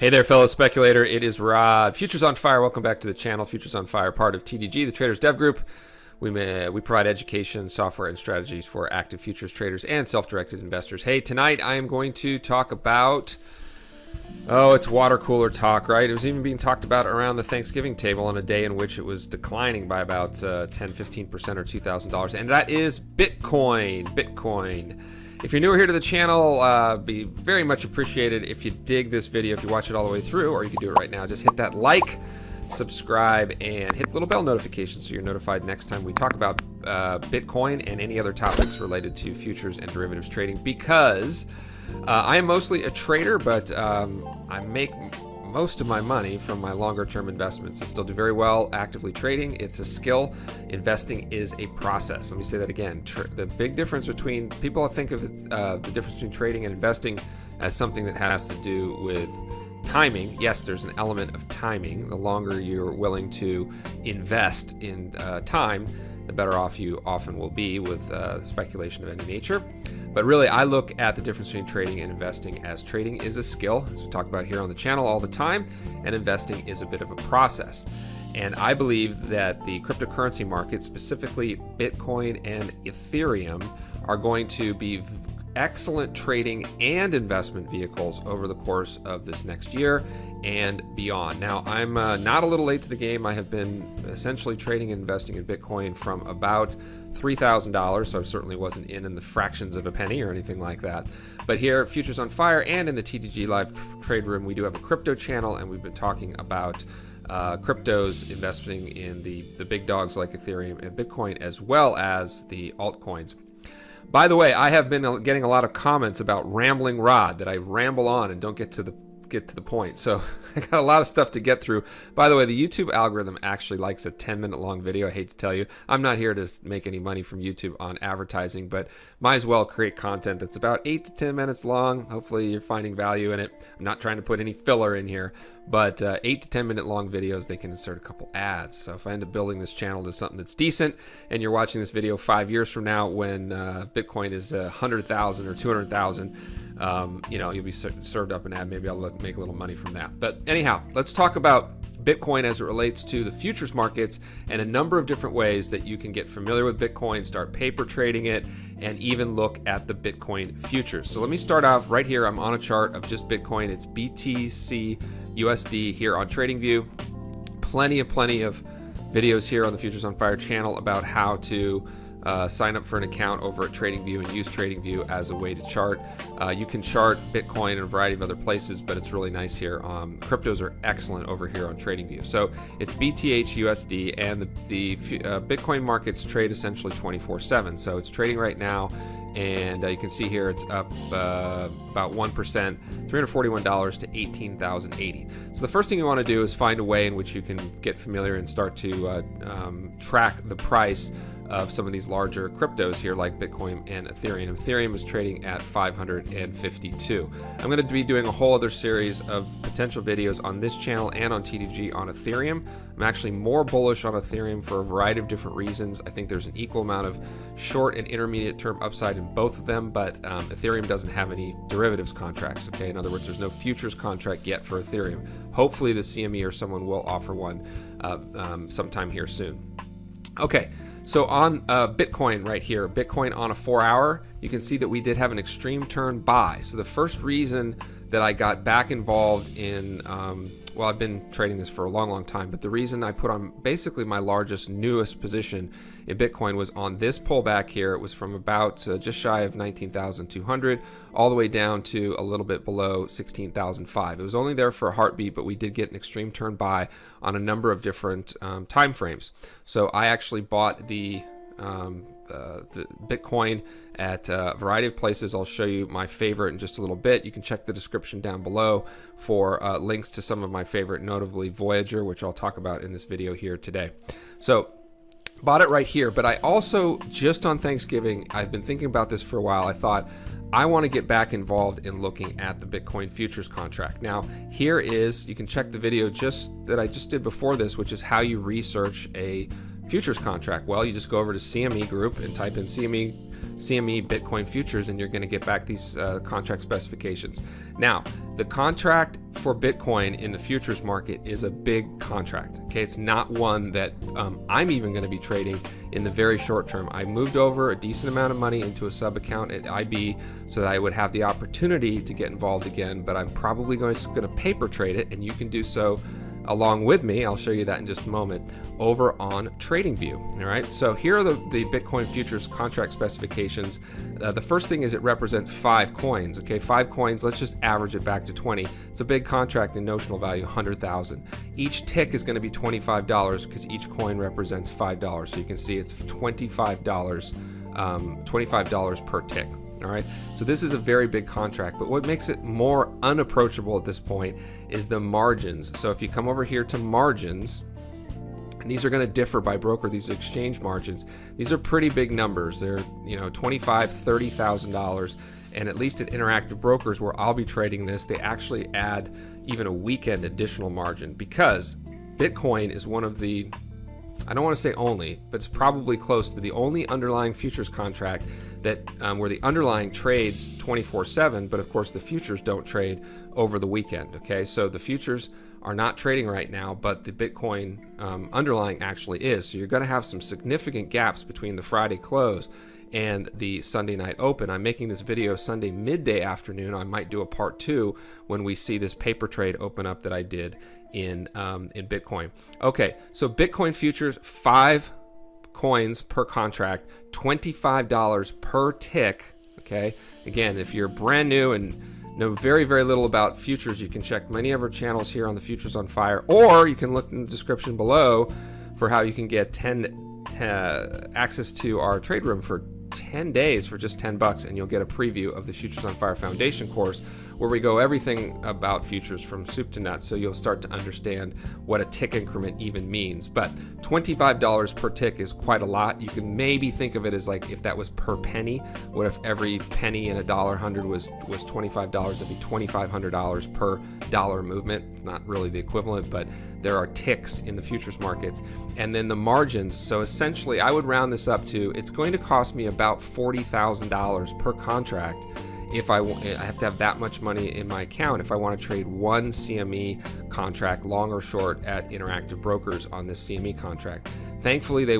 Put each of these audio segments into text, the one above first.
Hey there, fellow speculator. It is Rod. Futures on Fire. Welcome back to the channel. Futures on Fire, part of TDG, the Traders Dev Group. We provide education, software, and strategies for active futures traders and self-directed investors. Hey, tonight I am going to talk about, it's water cooler talk, right? It was even being talked about around the Thanksgiving table on a day in which it was declining by about 10-15% or $2,000, and that is Bitcoin. If you're newer here to the channel, be very much appreciated if you dig this video, if you watch it all the way through, or you can do it right now. Just hit that like, subscribe, and hit the little bell notification so you're notified next time we talk about Bitcoin and any other topics related to futures and derivatives trading, because I am mostly a trader, but I make most of my money from my longer term investments. I still do very well actively trading. It's a skill. Investing is a process. Let me say that again. The big difference between people think of the difference between trading and investing as something that has to do with timing. Yes, there's an element of timing. The longer you're willing to invest in time, the better off you often will be with speculation of any nature. But really, I look at the difference between trading and investing as trading is a skill, as we talk about here on the channel all the time, and investing is a bit of a process. And I believe that the cryptocurrency market, specifically Bitcoin and Ethereum, are going to be excellent trading and investment vehicles over the course of this next year and beyond. Now, I'm not a little late to the game. I have been essentially trading and investing in Bitcoin from about $3,000, so I certainly wasn't in the fractions of a penny or anything like that. But here at Futures on Fire and in the TDG Live Trade Room, we do have a crypto channel, and we've been talking about cryptos, investing in the big dogs like Ethereum and Bitcoin, as well as the altcoins. By the way, I have been getting a lot of comments about Ramblin Rod, that I ramble on and don't get to the point. So I got a lot of stuff to get through. By the way, the YouTube algorithm actually likes a 10-minute long video. I hate to tell you, I'm not here to make any money from YouTube on advertising, but might as well create content that's about 8 to 10 minutes long. Hopefully you're finding value in it. I'm not trying to put any filler in here, but 8 to 10 minute long videos, they can insert a couple ads. So if I end up building this channel to something that's decent, and you're watching this video 5 years from now when Bitcoin is 100,000 or 200,000, you'll be served up an ad. Maybe I'll make a little money from that. But anyhow, let's talk about Bitcoin as it relates to the futures markets and a number of different ways that you can get familiar with Bitcoin, start paper trading it, and even look at the Bitcoin futures. So let me start off right here. I'm on a chart of just Bitcoin. It's BTC USD here on TradingView. Plenty of videos here on the Futures on Fire channel about how to sign up for an account over at TradingView and use TradingView as a way to chart. You can chart Bitcoin in a variety of other places, but it's really nice here. Cryptos are excellent over here on TradingView. So it's BTH USD, and the Bitcoin markets trade essentially 24/7. So it's trading right now, and you can see here it's up about 1%, $341 to $18,080. So the first thing you want to do is find a way in which you can get familiar and start to track the price of some of these larger cryptos here like Bitcoin and Ethereum. Ethereum is trading at 552. I'm going to be doing a whole other series of potential videos on this channel and on TDG on Ethereum. I'm actually more bullish on Ethereum for a variety of different reasons. I think there's an equal amount of short and intermediate term upside in both of them, but Ethereum doesn't have any derivatives contracts, okay? In other words, there's no futures contract yet for Ethereum. Hopefully the CME or someone will offer one sometime here soon. Okay. So on Bitcoin right here, Bitcoin on a 4-hour, you can see that we did have an extreme turn buy. So the first reason that I got back involved in, I've been trading this for a long time, but the reason I put on basically my largest, newest position in Bitcoin was on this pullback here. It was from about just shy of 19,200 all the way down to a little bit below 16,005. It was only there for a heartbeat, but we did get an extreme turn buy on a number of different time frames. So I actually bought the Bitcoin at a variety of places. I'll show you my favorite in just a little bit. You can check the description down below for links to some of my favorite, notably Voyager, which I'll talk about in this video here today. So bought it right here, but I also, just on Thanksgiving, I've been thinking about this for a while. I thought, I want to get back involved in looking at the Bitcoin futures contract. Now, here is, you can check the video that I just did before this, which is how you research a futures contract. Well, you just go over to CME Group and type in CME CME Bitcoin futures, and you're going to get back these contract specifications. Now, the contract for Bitcoin in the futures market is a big contract. Okay, it's not one that I'm even going to be trading in the very short term. I moved over a decent amount of money into a sub account at IB so that I would have the opportunity to get involved again, but I'm probably going to paper trade it, and you can do so along with me. I'll show you that in just a moment over on TradingView. All right, so here are the Bitcoin futures contract specifications. The first thing is it represents 5 coins. Okay, 5 coins, let's just average it back to 20. It's a big contract in notional value, 100,000. Each tick is going to be $25 because each coin represents $5. So you can see it's $25 per tick. All right, so this is a very big contract, but what makes it more unapproachable at this point is the margins. So if you come over here to margins, and these are going to differ by broker, these exchange margins, these are pretty big numbers. They're, $25,000, $30,000, and at least at Interactive Brokers where I'll be trading this, they actually add even a weekend additional margin, because Bitcoin is one of the, I don't want to say only, but it's probably close to the only underlying futures contract that where the underlying trades 24/7, but of course the futures don't trade over the weekend. Okay, so the futures are not trading right now, but the Bitcoin underlying actually is. So you're going to have some significant gaps between the Friday close and the Sunday night open. I'm making this video Sunday midday afternoon. I might do a part 2 when we see this paper trade open up that I did in Bitcoin. Okay, so Bitcoin futures, 5 coins per contract, $25 per tick. Okay, again, if you're brand new and know very, very little about futures, you can check many of our channels here on the Futures on Fire, or you can look in the description below for how you can get access to our trade room for 10 days for just $10, and you'll get a preview of the Futures on Fire Foundation course where we go everything about futures from soup to nuts, so you'll start to understand what a tick increment even means. But $25 per tick is quite a lot. You can maybe think of it as like if that was per penny. What if every penny in $1.100 was $25? It'd be $2,500 per dollar movement. Not really the equivalent, but there are ticks in the futures markets. And then the margins, so essentially I would round this up to, it's going to cost me about $40,000 per contract if I have to have that much money in my account if I want to trade one CME contract, long or short, at Interactive Brokers on this CME contract. Thankfully, they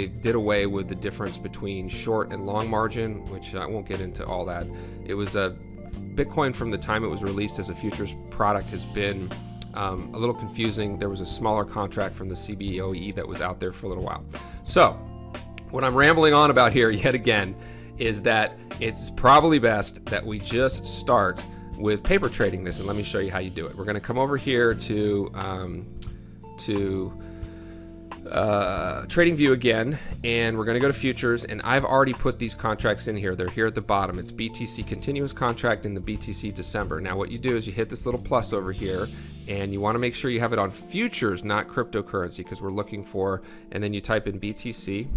did away with the difference between short and long margin, which I won't get into all that. It was a Bitcoin from the time it was released as a futures product has been a little confusing. There was a smaller contract from the CBOE that was out there for a little while. So what I'm rambling on about here yet again is that it's probably best that we just start with paper trading this, and let me show you how you do it. We're going to come over here to TradingView again, and we're going to go to futures, and I've already put these contracts in here. They're here at the bottom. It's BTC continuous contract and the BTC December. Now what you do is you hit this little plus over here, and you want to make sure you have it on futures, not cryptocurrency, because we're looking for, and then you type in BTC,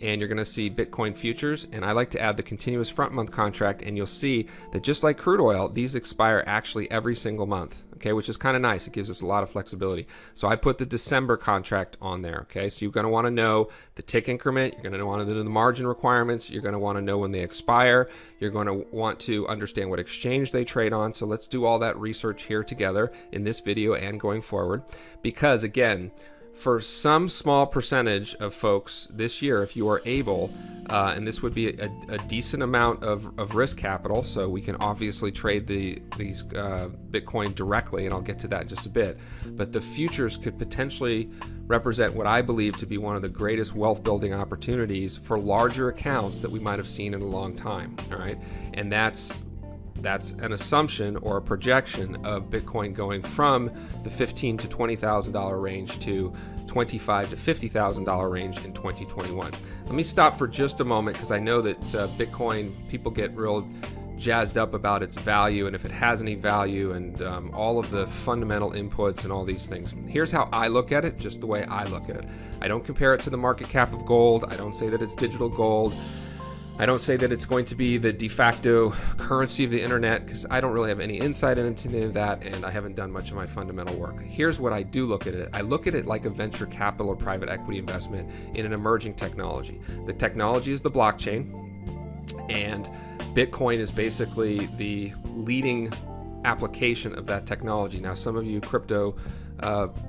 and you're going to see Bitcoin futures, and I like to add the continuous front month contract, and you'll see that just like crude oil, these expire actually every single month, okay, which is kind of nice. It gives us a lot of flexibility. So I put the December contract on there, okay? So you're going to want to know the tick increment, you're going to want to know the margin requirements, you're going to want to know when they expire, you're going to want to understand what exchange they trade on. So let's do all that research here together in this video and going forward, because again, for some small percentage of folks this year, if you are able, and this would be a decent amount of risk capital, so we can obviously trade these Bitcoin directly, and I'll get to that in just a bit, but the futures could potentially represent what I believe to be one of the greatest wealth building opportunities for larger accounts that we might have seen in a long time, all right? And that's an assumption or a projection of Bitcoin going from the $15,000 to $20,000 range to $25,000 to $50,000 range in 2021. Let me stop for just a moment, because I know that Bitcoin, people get real jazzed up about its value and if it has any value and all of the fundamental inputs and all these things. Here's how I look at it, just the way I look at it. I don't compare it to the market cap of gold. I don't say that it's digital gold. I don't say that it's going to be the de facto currency of the internet, because I don't really have any insight into any of that, and I haven't done much of my fundamental work. Here's what I do look at it. I look at it like a venture capital or private equity investment in an emerging technology. The technology is the blockchain. And Bitcoin is basically the leading application of that technology. Now, some of you crypto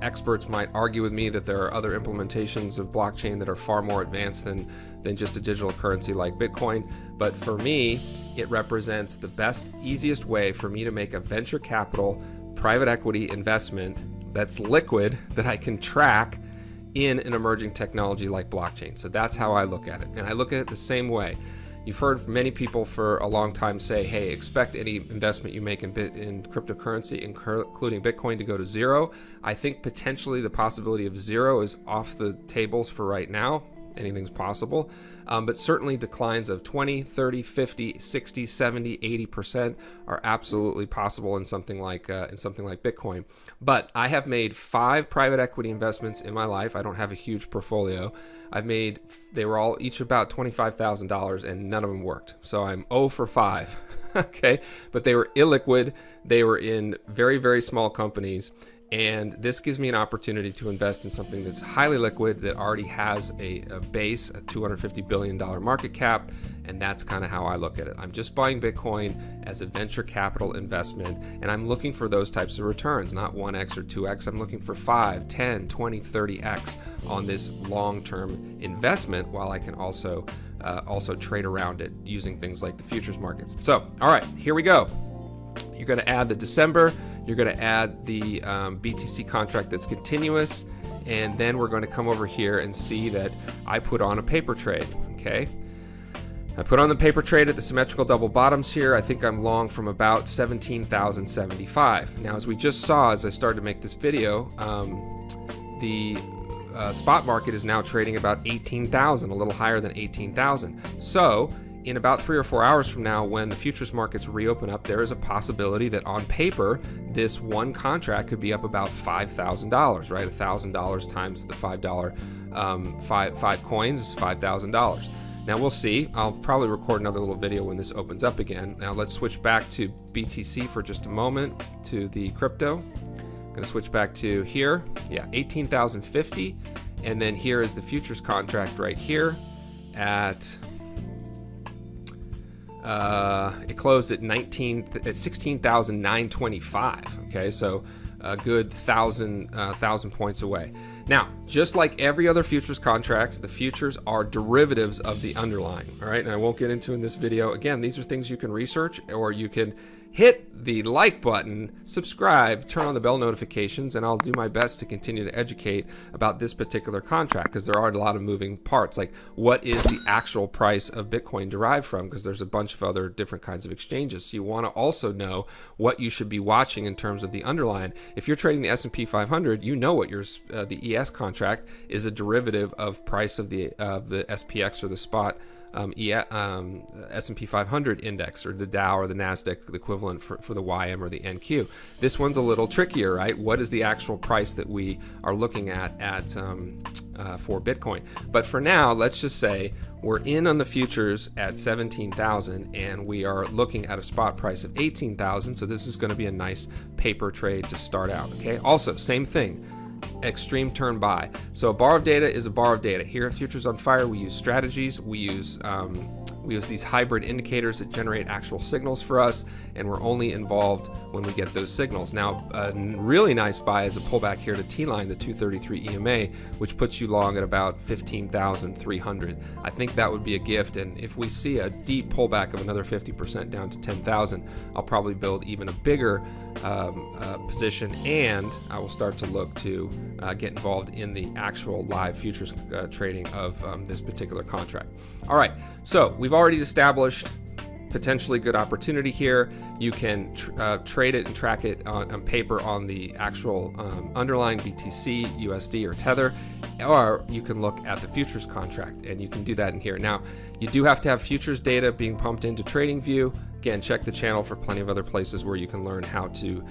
experts might argue with me that there are other implementations of blockchain that are far more advanced than just a digital currency like Bitcoin. But for me, it represents the best, easiest way for me to make a venture capital, private equity investment that's liquid, that I can track in an emerging technology like blockchain. So that's how I look at it. And I look at it the same way. You've heard many people for a long time say, hey, expect any investment you make in cryptocurrency, including Bitcoin, to go to zero. I think potentially the possibility of zero is off the tables for right now. Anything's possible. But certainly declines of 20, 30, 50, 60, 70, 80% are absolutely possible in something like Bitcoin. But I have made 5 private equity investments in my life. I don't have a huge portfolio. They were all each about $25,000 and none of them worked. So I'm 0 for 5. Okay. But they were illiquid. They were in very, very small companies. And this gives me an opportunity to invest in something that's highly liquid, that already has a base, a $250 billion market cap. And that's kind of how I look at it. I'm just buying Bitcoin as a venture capital investment, and I'm looking for those types of returns, not 1x or 2x. I'm looking for 5, 10, 20, 30x on this long-term investment, while I can also trade around it using things like the futures markets. So, all right, here we go. You're going to add the December, you're going to add the BTC contract that's continuous, and then we're going to come over here and see that I put on a paper trade, okay? I put on the paper trade at the symmetrical double bottoms here. I think I'm long from about 17,075. Now, as we just saw, as I started to make this video, the spot market is now trading about 18,000, a little higher than 18,000. So in about 3 or 4 hours from now, when the futures markets reopen up, there is a possibility that on paper, this one contract could be up about $5,000, right? $1,000 times the $5, 5 coins is $5,000. Now we'll see. I'll probably record another little video when this opens up again. Now let's switch back to BTC for just a moment, to the crypto. I'm going to switch back to here. Yeah, 18,050. And then here is the futures contract right here at... it closed at 16,925. Okay, so a good 1,000 points away. Now, just like every other futures contracts, the futures are derivatives of the underlying. All right, and I won't get into in this video. Again, these are things you can research, or you can hit the like button, subscribe, turn on the bell notifications, and I'll do my best to continue to educate about this particular contract, because there are a lot of moving parts, like what is the actual price of Bitcoin derived from, because there's a bunch of other different kinds of exchanges. So you want to also know what you should be watching in terms of the underlying. If you're trading the S&P 500, you know what the ES contract is a derivative of price of the SPX, or the spot S&P 500 index, or the Dow or the Nasdaq, the equivalent for the YM or the NQ. This one's a little trickier, right? What is the actual price that we are looking at for Bitcoin? But for now, let's just say we're in on the futures at 17,000, and we are looking at a spot price of 18,000. So this is going to be a nice paper trade to start out. Okay. Also, same thing. Extreme turn buy. So a bar of data is a bar of data. Here at Futures on Fire, we use strategies. We use these hybrid indicators that generate actual signals for us, and we're only involved when we get those signals. Now, a really nice buy is a pullback here to T-line, the 233 EMA, which puts you long at about 15,300. I think that would be a gift, and if we see a deep pullback of another 50% down to 10,000, I'll probably build even a bigger position, and I will start to look to get involved in the actual live futures trading of this particular contract. All right, so we've already established potentially good opportunity here. You can trade it and track it on paper on the actual underlying BTC, USD, or Tether, or you can look at the futures contract, and you can do that in here. Now, you do have to have futures data being pumped into TradingView. Again, check the channel for plenty of other places where you can learn how to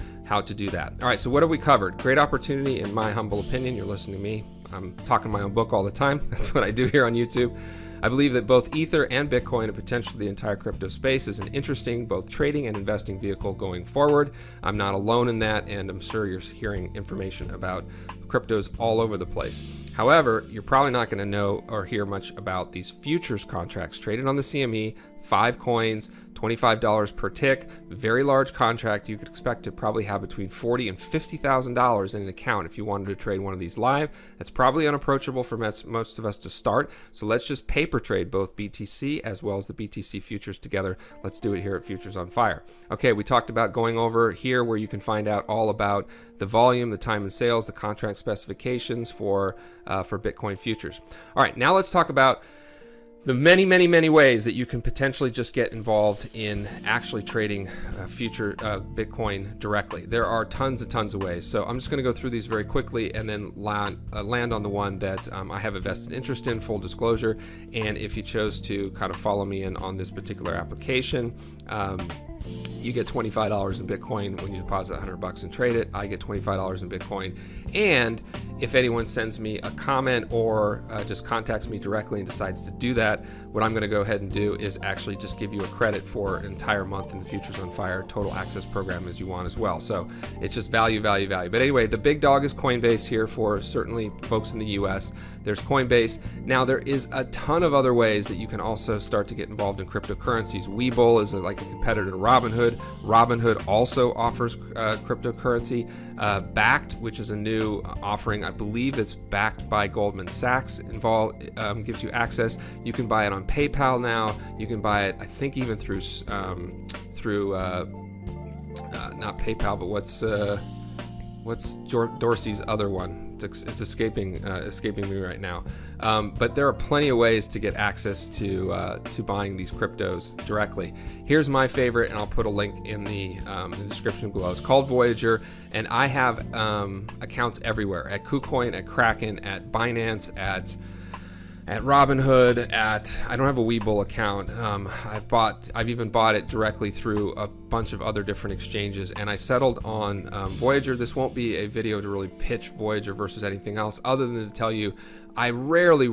do that. All right, so what have we covered? Great opportunity, in my humble opinion. You're listening to me. I'm talking my own book all the time. That's what I do here on YouTube. I believe that both Ether and Bitcoin, and potentially the entire crypto space, is an interesting both trading and investing vehicle going forward. I'm not alone in that, and I'm sure you're hearing information about cryptos all over the place. However, you're probably not going to know or hear much about these futures contracts traded on the CME, 5 coins, $25 per tick, very large contract. You could expect to probably have between $40,000 and $50,000 in an account if you wanted to trade one of these live. That's probably unapproachable for most of us to start. So let's just paper trade both BTC as well as the BTC futures together. Let's do it here at Futures on Fire. Okay, we talked about going over here where you can find out all about the volume, the time and sales, the contract specifications for Bitcoin futures. All right, now let's talk about the many ways that you can potentially just get involved in actually trading future Bitcoin directly. There are tons of ways. So I'm just going to go through these very quickly and then land on the one that I have a vested interest in, full disclosure. And if you chose to kind of follow me in on this particular application, you get $25 in Bitcoin when you deposit $100 and trade it. I get $25 in Bitcoin. And if anyone sends me a comment or just contacts me directly and decides to do that, what I'm going to go ahead and do is actually just give you a credit for an entire month in the Futures on Fire Total Access program as you want as well. So it's just value. But anyway, the big dog is Coinbase here for certainly folks in the US. There's Coinbase. Now there is a ton of other ways that you can also start to get involved in cryptocurrencies. Webull is like a competitor to Robinhood. Robinhood also offers cryptocurrency. Backed, which is a new offering, I believe it's backed by Goldman Sachs, gives you access. You can buy it on PayPal now. You can buy it, I think, even through not PayPal, but what's Dorsey's other one? It's escaping me right now. But there are plenty of ways to get access to buying these cryptos directly. Here's my favorite, and I'll put a link in the description below. It's called Voyager, and I have accounts everywhere: at KuCoin, at Kraken, at Binance, at Robinhood, I don't have a Webull account. I've even bought it directly through a bunch of other different exchanges, and I settled on Voyager. This won't be a video to really pitch Voyager versus anything else, other than to tell you I rarely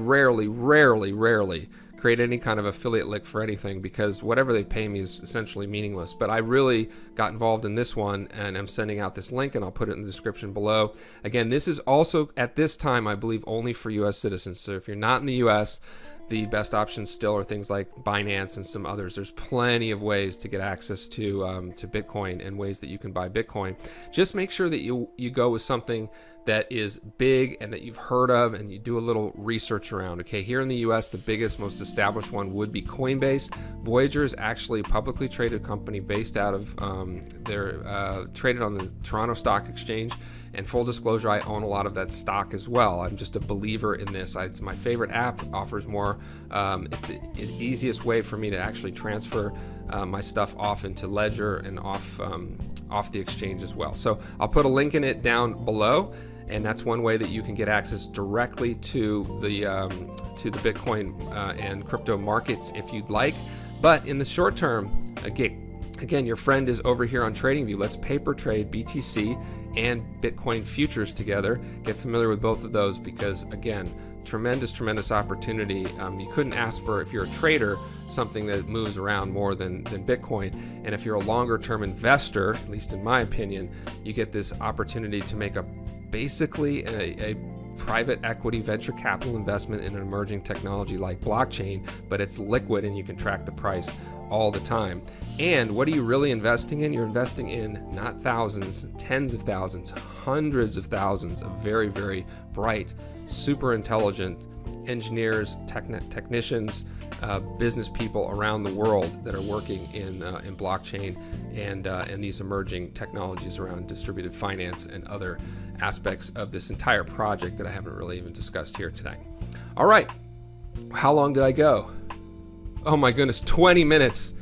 create any kind of affiliate link for anything, because whatever they pay me is essentially meaningless. But I really got involved in this one, and I'm sending out this link, and I'll put it in the description below. Again, this is also, at this time, I believe, only for US citizens. So if you're not in the US, the best options still are things like Binance and some others. There's plenty of ways to get access to Bitcoin and ways that you can buy Bitcoin. Just make sure that you go with something that is big and that you've heard of, and you do a little research around. Okay, here in the US, the biggest, most established one would be Coinbase. Voyager is actually a publicly traded company based out of, they're traded on the Toronto Stock Exchange. And full disclosure, I own a lot of that stock as well. I'm just a believer in this. It's my favorite app. It offers more. It's the easiest way for me to actually transfer my stuff off into Ledger and off the exchange as well. So I'll put a link in it down below, and that's one way that you can get access directly to the Bitcoin and crypto markets if you'd like. But in the short term, again, your friend is over here on TradingView. Let's paper trade BTC and Bitcoin futures together. Get familiar with both of those, because again, tremendous opportunity. You couldn't ask for, if you're a trader, something that moves around more than Bitcoin. And if you're a longer term investor, at least in my opinion, you get this opportunity to make basically a private equity venture capital investment in an emerging technology like blockchain, but it's liquid and you can track the price all the time. And what are you really investing in? You're investing in not thousands, tens of thousands, hundreds of thousands of very bright, super intelligent engineers, technicians, business people around the world that are working in blockchain and these emerging technologies around distributed finance and other aspects of this entire project that I haven't really even discussed here today. All right, how long did I go? Oh my goodness, 20 minutes.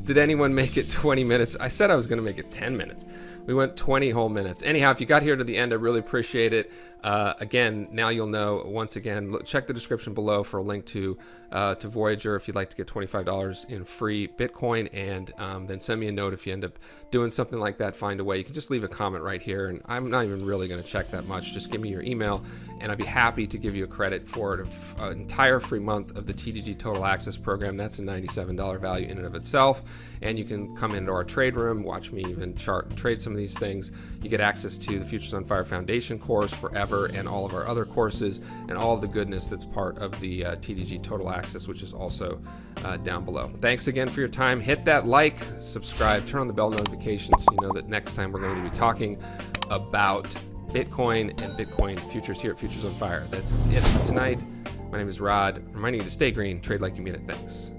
Did anyone make it 20 minutes? I said I was going to make it 10 minutes. We went 20 whole minutes. Anyhow, if you got here to the end, I really appreciate it. Again, now you'll know. Once again, check the description below for a link to Voyager if you'd like to get $25 in free Bitcoin, and then send me a note if you end up doing something like that. Find a way. You can just leave a comment right here, and I'm not even really going to check that much. Just give me your email, and I'd be happy to give you a credit for an entire free month of the TDG Total Access program. That's a $97 value in and of itself, and you can come into our trade room, watch me even chart and trade some some of these things. You get access to the Futures on Fire Foundation course forever and all of our other courses and all of the goodness that's part of the TDG Total Access, which is also down below. Thanks again for your time. Hit that like, subscribe, turn on the bell notifications so you know that next time we're going to be talking about Bitcoin and Bitcoin futures here at Futures on Fire. That's it for tonight. My name is Rod, reminding you to stay green, trade like you mean it. Thanks.